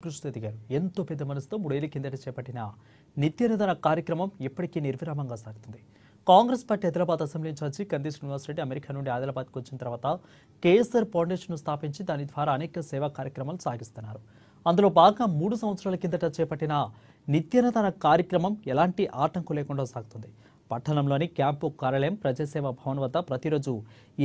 కృష్ణతి గారు ఎంతో పెద్ద మనసుతో 3 ఏళ్ల కిందట చేపట్టిన నిత్యనిదాన కార్యక్రమం ఎప్పటికీ నిర్విరామంగా సాగుతుంది. Congress party Hyderabad assembly incharge Kandi Srinivas Reddy America నుండి ఆదిలాబాద్కు వచ్చిన తర్వాత కేఎస్ఆర్ ఫౌండేషన్ స్థాపించి దాని ద్వారా అనేక సేవా కార్యక్రమాలు సాగిస్తున్నారు. అందులో భాగంగా 3 సంవత్సరాల కిందట చేపట్టిన నిత్యనిదాన కార్యక్రమం ఎలాంటి ఆటంకం లేకుండా సాగుతుంది. పట్టణంలోని క్యాంపు కార్యాలయం ప్రజాసేవా భవన్ వద్ద ప్రతిరోజు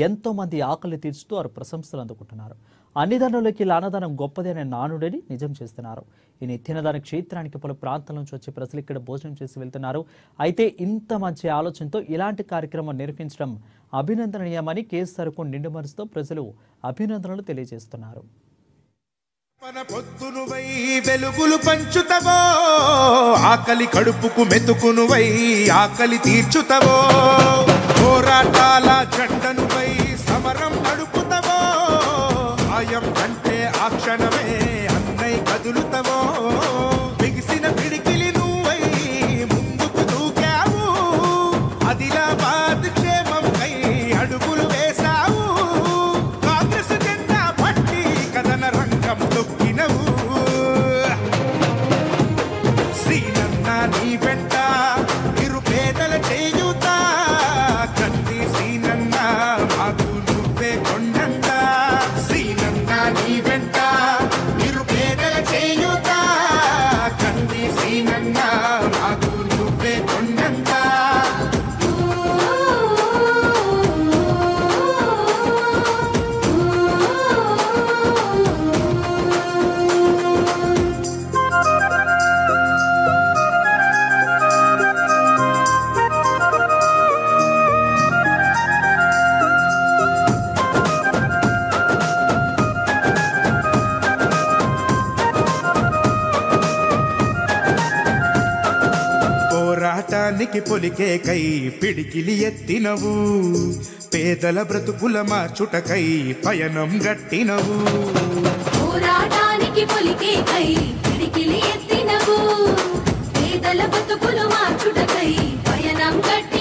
ఎంతో మంది ఆకలి తీర్చుతూ వారు ప్రశంసలు అందుకుంటున్నారు. అన్ని దానంలోకి లానదానం గొప్పది అనే నానుడిని నిజం చేస్తున్నారు. ఈ నిత్యనదాన క్షేత్రానికి పలు ప్రాంతాల నుంచి వచ్చి ప్రజలు ఇక్కడ భోజనం చేసి వెళ్తున్నారు. అయితే ఇంత మంచి ఆలోచనతో ఇలాంటి కార్యక్రమం నిర్వహించడం అభినందనీయమని కేసీఆర్కు నిండు మనసుతో ప్రజలు అభినందనలు తెలియజేస్తున్నారు. పొద్దునువై వెలుగులు పంచుతవో, ఆకలి కడుపుకు మెతుకునువై ఆకలి తీర్చుతవో, పోరాటాల జెండనువై సమరం నడుపుతవో, ఆయం అంటే ఆ క్షణమే అన్నై కదులుతవో, బిగిసిన పిడికిలి నువ్వై ముందుకు దూకావు, ఆదిలాబాద్ క్షేమంకై అడుగులు వేశావు, కాంగ్రెస్ జెండా పట్టి కథన రంగం తొక్కినవు, శ్రీనన్న నీ వెంట నిరుపేదల చేయుత, కంది శ్రీనన్న మాకు నువ్వే కొండంత, శ్రీనన్న నీ వెంట నిరుపేదల చేయుత, కంది శ్రీనన్న మాకు నువ్వే కొండంత. పోరాటానికి పొలికే కై పిడికిలి ఎత్తినవు, పేదల బ్రతుకుల మార్చుటకై పయనం గట్టినవు, పోరాటానికి పొలికే కై పిడికిలి ఎత్తినవు, పేదల బ్రతుకులు మార్చుటకై పయనం గట్టినవు.